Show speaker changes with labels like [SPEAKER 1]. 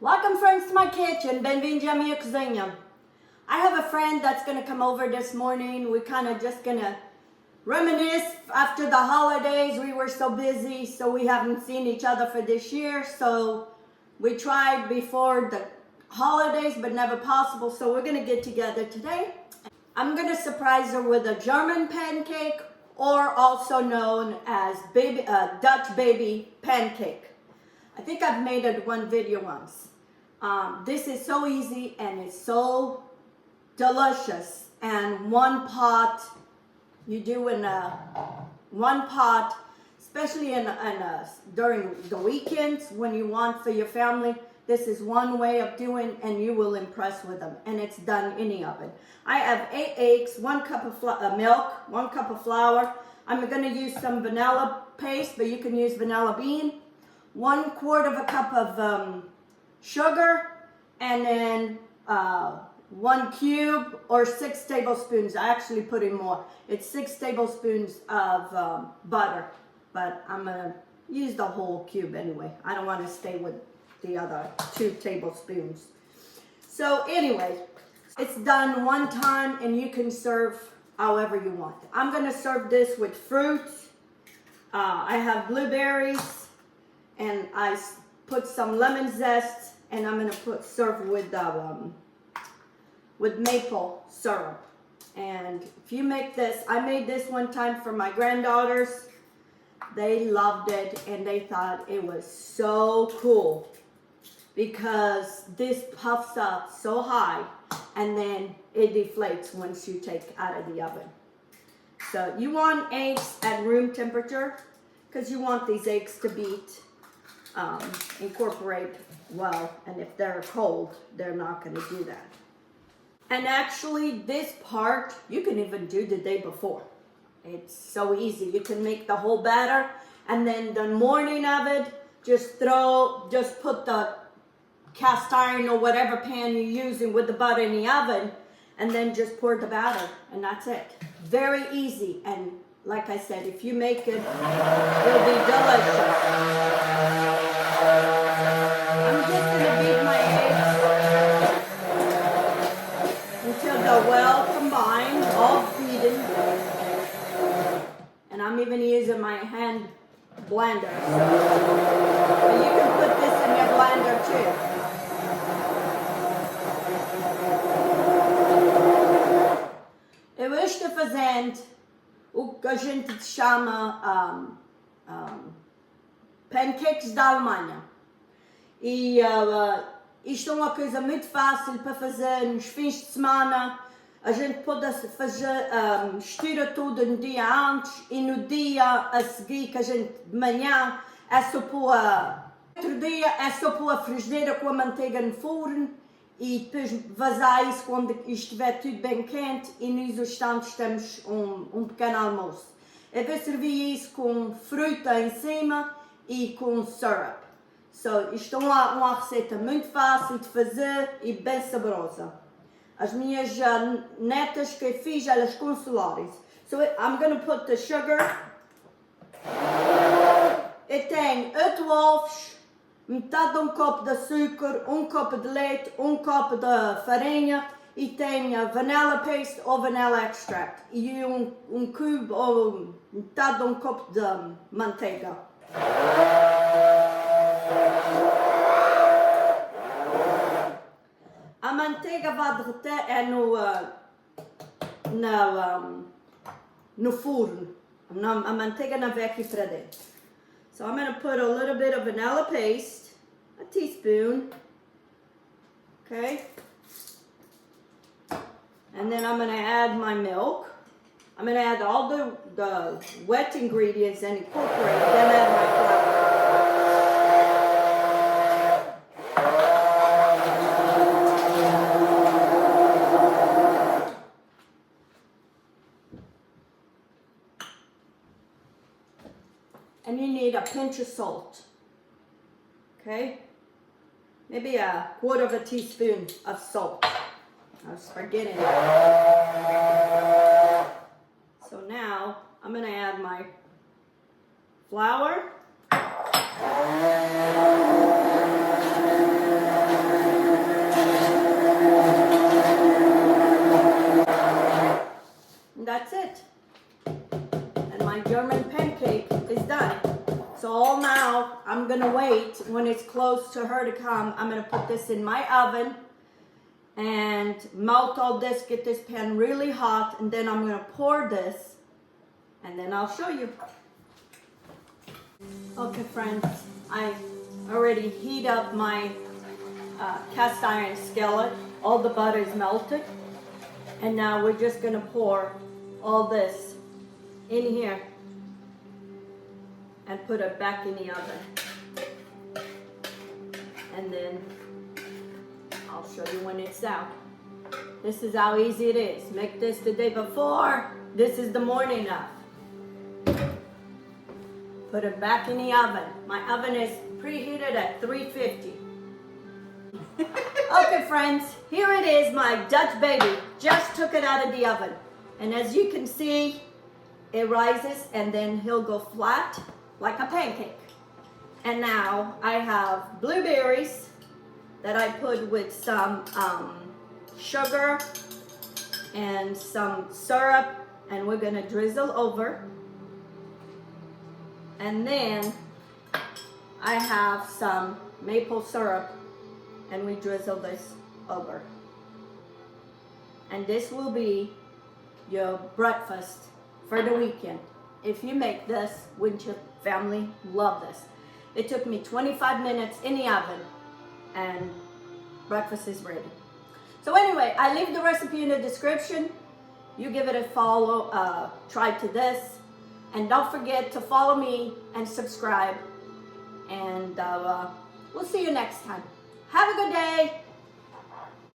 [SPEAKER 1] Welcome friends to my kitchen, benvenuti alla mia cucina. I have a friend that's gonna come over this morning. We're kind of just gonna reminisce after the holidays. We were so busy, so we haven't seen each other for this year. So we tried before the holidays, but never possible. So we're gonna get together today. I'm gonna surprise her with a German pancake, or also known as Dutch baby pancake. I think I've made it one video once. This is so easy and it's so delicious. And one pot, you do in one pot, especially during the weekends when you want for your family. This is one way of doing, and you will impress with them. And it's done in the oven. I have 8 eggs, 1 cup of milk, 1 cup of flour. I'm going to use some vanilla paste, but you can use vanilla bean. 1/4 of a cup of sugar, and then 1 cube or 6 tablespoons. I actually put in more. It's 6 tablespoons of butter, but I'm going to use the whole cube anyway. I don't want to stay with the other 2 tablespoons. So anyway, it's done one time and you can serve however you want. I'm going to serve this with fruit. I have blueberries, and I put some lemon zest, and I'm going to serve with maple syrup. And if you make this, I made this one time for my granddaughters. They loved it and they thought it was so cool, because this puffs up so high and then it deflates once you take out of the oven. So you want eggs at room temperature, because you want these eggs to incorporate well, and if they're cold, they're not going to do that. And actually, this part, you can even do the day before. It's so easy. You can make the whole batter, and then the morning of it, just put the cast iron or whatever pan you're using with the butter in the oven, and then just pour the batter, and that's it. Very easy, and like I said, if you make it, it'll be delicious. I'm just going to beat my eggs until they're well combined, all beaten. And I'm even using my hand blender. But you can put this in your blender too. Eu estou fazendo o que a gente chama pancakes da Alemanha. E isto é uma coisa muito fácil para fazer nos fins de semana. A gente pode fazer, mistura tudo no dia antes, e no dia a seguir, que a gente de manhã é só pôr, outro dia é só pôr a frigideira com a manteiga no forno, e depois vazar isso quando estiver tudo bem quente, e nos instantes temos um pequeno almoço. Eu vou servir isso com fruta em cima e com syrup. So, isto é uma receita muito fácil de fazer e bem saborosa. As minhas netas que eu fiz, elas consolaram-se. So I'm going to put the sugar. Eu tenho 8 ovos, metade de copo de açúcar, 1 copo de leite, 1 copo de farinha, e tenho vanilla paste ou vanilla extract, e um cubo ou metade de copo de manteiga. A manteiga vai derreter no forno. A manteiga não vai aqui para dentro. So I'm going to put a little bit of vanilla paste, a teaspoon, okay? And then I'm going to add my milk. I'm going to add all the wet ingredients and incorporate, then add my flour. And you need a pinch of salt, okay? Maybe a 1/4 teaspoon of salt. I was forgetting it. So now I'm going to add my flour. that's it. And my German pancake is done. So now I'm gonna wait when it's close to her to come. I'm gonna put this in my oven and melt all this, get this pan really hot, and then I'm gonna pour this, and then I'll show you. Okay friends, I already heat up my cast iron skillet. All the butter is melted, and now we're just gonna pour all this in here and put it back in the oven. And then I'll show you when it's out. This is how easy it is. Make this the day before. This is the morning of. Put it back in the oven. My oven is preheated at 350. Okay friends, here it is, my Dutch baby. Just took it out of the oven. And as you can see, it rises and then he'll go flat like a pancake. And now I have blueberries that I put with some sugar and some syrup, and we're gonna drizzle over. And then I have some maple syrup, and we drizzle this over. And this will be your breakfast for the weekend. If you make this, wouldn't your family love this? It took me 25 minutes in the oven, and breakfast is ready. So anyway, I leave the recipe in the description. You give it a follow, try to this. And don't forget to follow me and subscribe. And we'll see you next time. Have a good day.